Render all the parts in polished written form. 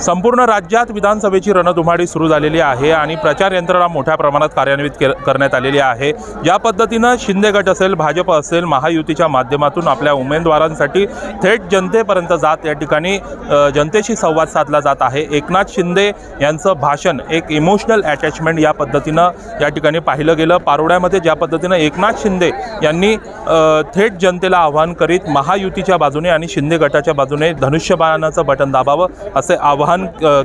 संपूर्ण राज्यात विधानसभेची रणधुमाळी सुरू झालेली आहे आणि प्रचार यंत्रणा मोठ्या प्रमाणात कार्यान्वित करण्यात आलेली आहे। ज्या पद्धतीने शिंदे गट असेल, भाजप असेल, महायुतीच्या माध्यमातून आपल्या उमेदवारांसाठी थेट जनतेपर्यंत जात या ठिकाणी जनतेशी संवाद साधला जात आहे। एकनाथ शिंदे यांचं भाषण एक इमोशनल अटॅचमेंट या पद्धतीने या ठिकाणी पाहिलं गेलं। पारोड्यामध्ये ज्या पद्धतीने एकनाथ शिंदे यांनी थेट जनतेला आवाहन करीत महायुतीच्या बाजूने आणि शिंदे गटाच्या बाजूने धनुष्यबाणाचं बटन दाबावं असे आवाहन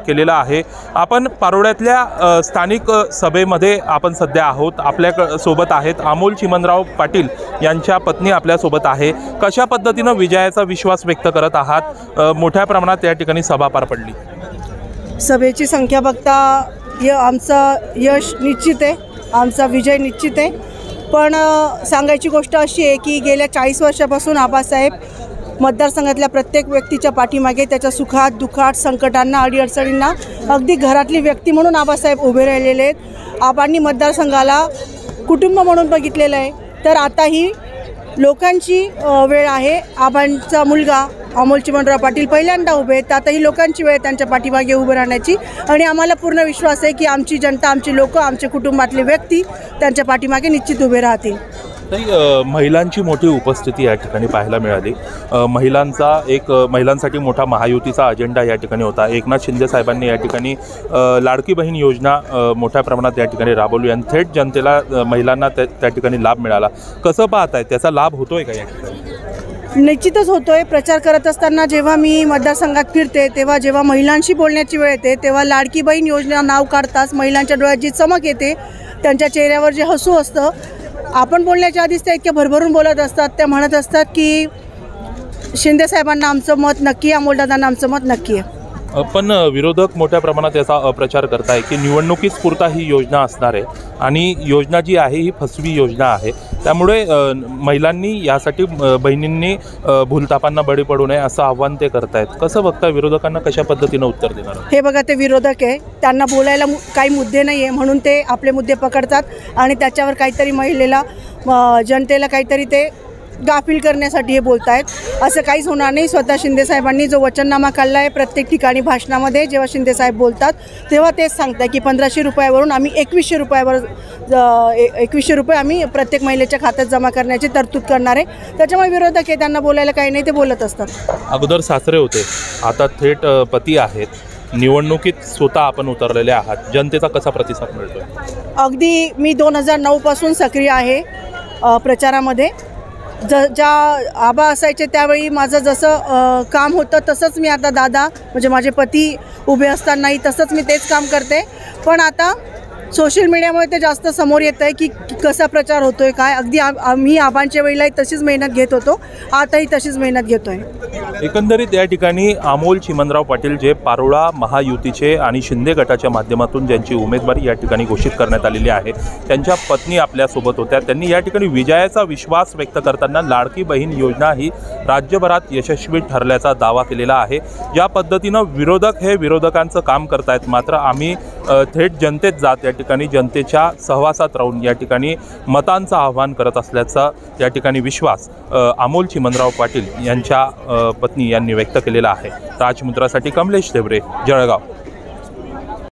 केलेलं आहे। आपण पारोड्यातल्या स्थानिक सभेमध्ये आपण सध्या आहोत। आपल्या सोबत आहेत अमोल चिमणराव पाटील यांच्या पत्नी आपल्या सोबत आहे। कशा पद्धतीने विजयाचा विश्वास व्यक्त करत आहात? मोठ्या प्रमाणात या ठिकाणी सभा पार पडली। सभेची संख्या बघता आमचं यश निश्चित आहे, आमचा विजय निश्चित आहे। पण सांगायची गोष्ट अशी आहे की गेल्या 40 वर्षापासून आबासाहेब मतदारसंघातल्या प्रत्येक व्यक्तीच्या पाठीमागे त्याच्या सुखात, दुःखात, संकटांना, अडीअडचणींना अगदी घरातली व्यक्ती म्हणून आबासाहेब उभे राहिलेले आहेत। आबांनी मतदारसंघाला कुटुंब म्हणून बघितलेलं आहे। तर आता ही लोकांची वेळ आहे। आबांचा मुलगा अमोल चिमणराव पाटील पहिल्यांदा उभे आहेत। आता ही लोकांची वेळ त्यांच्या पाठीमागे उभं राहण्याची आणि आम्हाला पूर्ण विश्वास आहे की आमची जनता, आमची लोक, आमच्या कुटुंबातले व्यक्ती त्यांच्या पाठीमागे निश्चित उभे राहतील। महिलांची मोठी उपस्थिती या ठिकाणी पाहायला मिळाली। महिलांसाठी मोठा महायुतीचा अजेंडा या ठिकाणी होता। एकनाथ शिंदे साहेबांनी या ठिकाणी लाडकी बहीण योजना मोठ्या प्रमाणात या ठिकाणी राबवली आणि थेट जनतेला, महिलांना त्या ठिकाणी लाभ मिळाला। कसं पाहताय, त्याचा लाभ होतोय का या ठिकाणी? निश्चितच होतोय। प्रचार करत असताना जेव्हा मी मतदारसंघात फिरते तेव्हा जेव्हा महिलांशी बोलण्याची वेळ येते तेव्हा लाडकी बहीण योजना नाव काढताच महिलांच्या डोळ्यात जी चमक येते, त्यांच्या चेहऱ्यावर जे हसू असतं, आपण बोलण्याच्या आधीच त्या इतक्या भरभरून बोलत असतात। त्या म्हणत असतात की शिंदे साहेबांना आमचं मत नक्की आहे, अमोलदादांना आमचं मत नक्की आहे। पण विरोधक मोठ्या प्रमाणात याचा अप्रचार करताय की निवडणुकीस पुरता ही योजना असणार आहे आणि योजना जी आहे ही फसवी योजना आहे। त्यामुळे महिलांनी यासाठी, बहिणींनी भूलतापांना बळी पडू नये असं आव्हान ते करतायत। कसं बघता, विरोधकांना कशा पद्धतीनं उत्तर देणार? हे बघा, ते विरोधक आहे, त्यांना बोलायला काही मुद्दे नाही आहे म्हणून ते आपले मुद्दे पकडतात आणि त्याच्यावर काहीतरी महिलेला, जनतेला काहीतरी ते गाफील करण्यासाठी हे बोलत आहेत। असं काहीच होणार नाही। स्वतः शिंदे साहेबांनी जो वचननामा काढला आहे, प्रत्येक ठिकाणी भाषणामध्ये जेव्हा शिंदे साहेब बोलतात तेव्हा तेच सांगतात की 1500 रुपयावरून आम्ही 2100 रुपयावर 2100 रुपये आम्ही प्रत्येक महिलेच्या खात्यात जमा करण्याची तरतूद करणार आहे। त्याच्यामुळे विरोधक आहे, त्यांना बोलायला काही नाही, ते बोलत असतात। अगोदर सासरे होते, आता थेट पती आहेत। निवडणुकीत स्वतः आपण उतरलेले आहात, जनतेचा कसा प्रतिसाद मिळतोय? अगदी मी 2009 पासून सक्रिय आहे प्रचारामध्ये। ज्या आबा असायचे त्यावेळी माझं जसं काम होतं तसंच मी आता दादा म्हणजे माझे पती उभे असतानाही तसंच मी तेच काम करते। पण आता सोशल मीडियामुळे ते जास्त समोर येतं आहे की कसा प्रचार होतो आहे, काय। अगदी आम्ही आबांच्या वेळेलाही तशीच मेहनत घेत होतो, आताही तशीच मेहनत घेतो आहे। एकंदरीत या ठिकाणी अमोल चिमणराव पाटील जे पारोळा महायुतीचे आणि शिंदे गटाच्या माध्यमातून ज्यांची उमेदवारी या ठिकाणी घोषित करण्यात आलेली आहे, त्यांच्या पत्नी आपल्यासोबत होत्या। त्यांनी या ठिकाणी विजयाचा विश्वास व्यक्त करताना लाडकी बहीण योजना ही राज्यभरात यशस्वी ठरल्याचा दावा केलेला आहे। ज्या पद्धतीनं विरोधक हे विरोधकांचं काम करतायत, मात्र आम्ही थेट जनतेत जात या ठिकाणी जनतेच्या सहवासात राहून या ठिकाणी मतांचं आव्हान करत असल्याचा या ठिकाणी विश्वास अमोल चिमणराव पाटील यांच्या पत्नी यांनी व्यक्त केलेला आहे। राजमुद्रासाठी कमलेश देवरे, जळगाव।